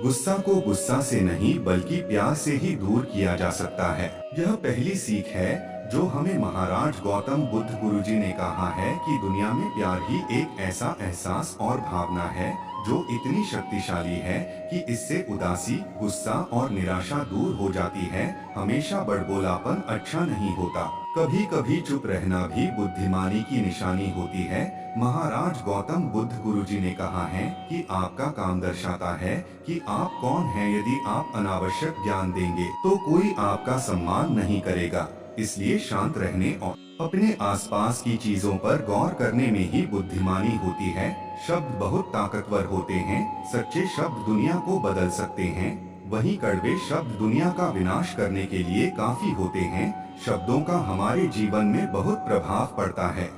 गुस्सा को गुस्सा से नहीं बल्कि प्यार से ही दूर किया जा सकता है। यह पहली सीख है जो हमें महाराज गौतम बुद्ध गुरुजी ने कहा है कि दुनिया में प्यार ही एक ऐसा एहसास और भावना है जो इतनी शक्तिशाली है कि इससे उदासी, गुस्सा और निराशा दूर हो जाती है। हमेशा बड़बोलापन अच्छा नहीं होता, कभी कभी चुप रहना भी बुद्धिमानी की निशानी होती है। महाराज गौतम बुद्ध गुरुजी ने कहा है कि आपका काम दर्शाता है कि आप कौन हैं। यदि आप अनावश्यक ज्ञान देंगे तो कोई आपका सम्मान नहीं करेगा। इसलिए शांत रहने और अपने आसपास की चीजों पर गौर करने में ही बुद्धिमानी होती है। शब्द बहुत ताकतवर होते हैं। सच्चे शब्द दुनिया को बदल सकते हैं, वहीं कड़वे शब्द दुनिया का विनाश करने के लिए काफी होते हैं। शब्दों का हमारे जीवन में बहुत प्रभाव पड़ता है,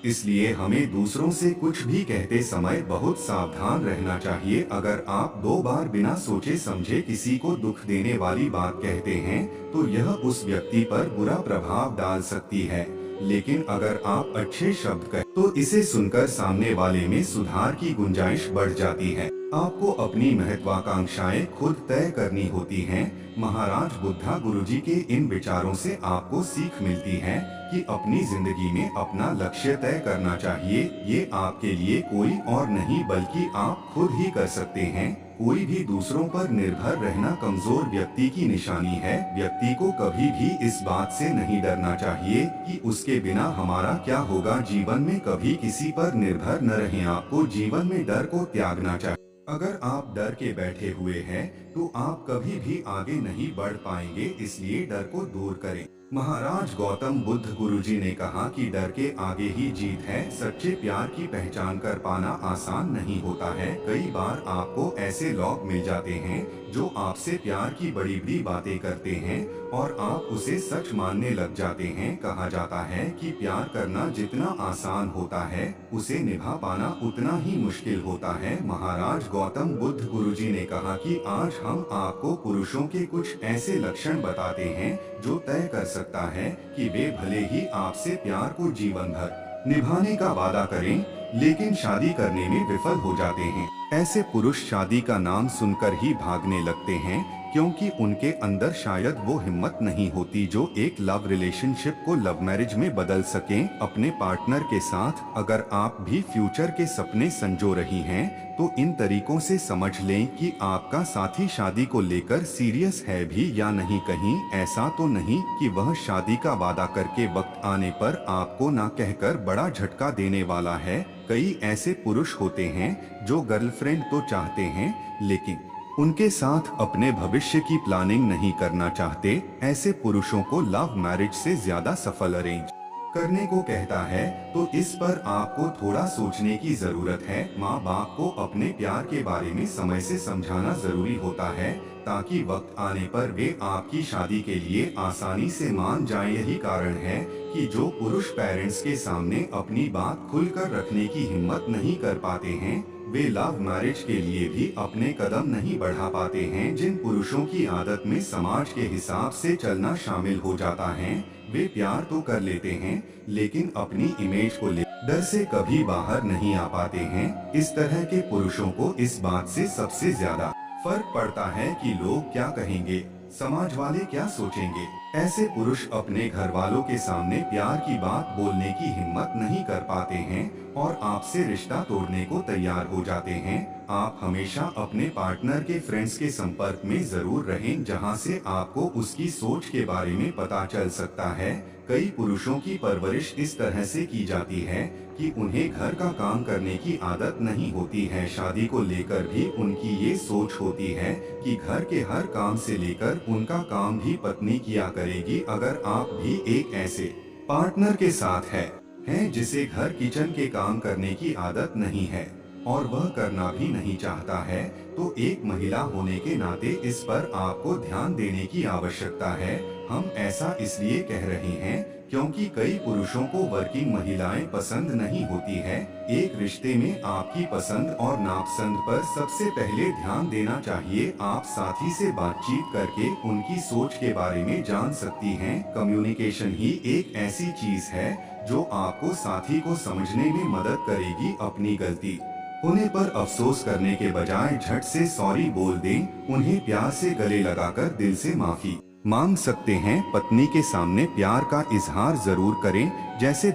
इसलिए हमें दूसरों से कुछ भी कहते समय बहुत सावधान रहना चाहिए। अगर आप 2 बार बिना सोचे समझे किसी को दुख देने वाली बात कहते हैं तो यह उस व्यक्ति पर बुरा प्रभाव डाल सकती है, लेकिन अगर आप अच्छे शब्द कहें तो इसे सुनकर सामने वाले में सुधार की गुंजाइश बढ़ जाती है। आपको अपनी महत्वाकांक्षाएं खुद तय करनी होती हैं। महाराज बुद्धा गुरुजी के इन विचारों से आपको सीख मिलती है कि अपनी जिंदगी में अपना लक्ष्य तय करना चाहिए। ये आपके लिए कोई और नहीं बल्कि आप खुद ही कर सकते हैं। कोई भी दूसरों पर निर्भर रहना कमजोर व्यक्ति की निशानी है। व्यक्ति को कभी भी इस बात से नहीं डरना चाहिए कि उसके बिना हमारा क्या होगा। जीवन में कभी किसी पर निर्भर न रहें। आपको जीवन में डर को त्यागना चाहिए। अगर आप डर के बैठे हुए हैं तो आप कभी भी आगे नहीं बढ़ पाएंगे, इसलिए डर को दूर करें। महाराज गौतम बुद्ध गुरुजी ने कहा कि डर के आगे ही जीत है। सच्चे प्यार की पहचान कर पाना आसान नहीं होता है। कई बार आपको ऐसे लोग मिल जाते हैं जो आपसे प्यार की बड़ी बड़ी बातें करते हैं और आप उसे सच मानने लग जाते हैं। कहा जाता है कि प्यार करना जितना आसान होता है उसे निभा पाना उतना ही मुश्किल होता है। महाराज गौतम बुद्ध गुरुजी ने कहा कि आज हम आपको पुरुषों के कुछ ऐसे लक्षण बताते हैं जो तय कर सकता है कि वे भले ही आपसे प्यार को जीवन भर निभाने का वादा करें, लेकिन शादी करने में विफल हो जाते हैं। ऐसे पुरुष शादी का नाम सुनकर ही भागने लगते हैं, क्योंकि उनके अंदर शायद वो हिम्मत नहीं होती जो एक लव रिलेशनशिप को लव मैरिज में बदल सकें अपने पार्टनर के साथ। अगर आप भी फ्यूचर के सपने संजो रही हैं तो इन तरीकों से समझ लें कि आपका साथी शादी को लेकर सीरियस है भी या नहीं। कहीं ऐसा तो नहीं कि वह शादी का वादा करके वक्त आने पर आपको ना कहकर बड़ा झटका देने वाला है। कई ऐसे पुरुष होते हैं जो गर्लफ्रेंड तो चाहते हैं लेकिन उनके साथ अपने भविष्य की प्लानिंग नहीं करना चाहते। ऐसे पुरुषों को लव मैरिज से ज्यादा सफल अरेंज करने को कहता है, तो इस पर आपको थोड़ा सोचने की जरूरत है। माँ बाप को अपने प्यार के बारे में समय से समझाना जरूरी होता है ताकि वक्त आने पर वे आपकी शादी के लिए आसानी से मान जाएं। यही कारण है कि जो पुरुष पेरेंट्स के सामने अपनी बात खुलकर रखने की हिम्मत नहीं कर पाते हैं वे लव मैरिज के लिए भी अपने कदम नहीं बढ़ा पाते हैं। जिन पुरुषों की आदत में समाज के हिसाब से चलना शामिल हो जाता है वे प्यार तो कर लेते हैं लेकिन अपनी इमेज को ले डर से कभी बाहर नहीं आ पाते हैं। इस तरह के पुरुषों को इस बात से सबसे ज्यादा फर्क पड़ता है कि लोग क्या कहेंगे, समाज वाले क्या सोचेंगे। ऐसे पुरुष अपने घर वालों के सामने प्यार की बात बोलने की हिम्मत नहीं कर पाते हैं और आपसे रिश्ता तोड़ने को तैयार हो जाते हैं। आप हमेशा अपने पार्टनर के फ्रेंड्स के संपर्क में जरूर रहें, जहां से आपको उसकी सोच के बारे में पता चल सकता है। कई पुरुषों की परवरिश इस तरह से की जाती है कि उन्हें घर का काम करने की आदत नहीं होती है। शादी को लेकर भी उनकी ये सोच होती है कि घर के हर काम से लेकर उनका काम भी पत्नी किया करेगी। अगर आप भी एक ऐसे पार्टनर के साथ हैं जिसे घर किचन के काम करने की आदत नहीं है और वह करना भी नहीं चाहता है, तो एक महिला होने के नाते इस पर आपको ध्यान देने की आवश्यकता है। हम ऐसा इसलिए कह रहे हैं क्योंकि कई पुरुषों को वर्किंग महिलाएं पसंद नहीं होती है। एक रिश्ते में आपकी पसंद और नापसंद पर सबसे पहले ध्यान देना चाहिए। आप साथी से बातचीत करके उनकी सोच के बारे में जान सकती हैं। कम्युनिकेशन ही एक ऐसी चीज है जो आपको साथी को समझने में मदद करेगी। अपनी गलती होने पर अफसोस करने के बजाय झट से सॉरी बोल दें। उन्हें प्यार से गले लगाकर दिल से माफी मांग सकते हैं। पत्नी के सामने प्यार का इजहार जरूर करें, जैसे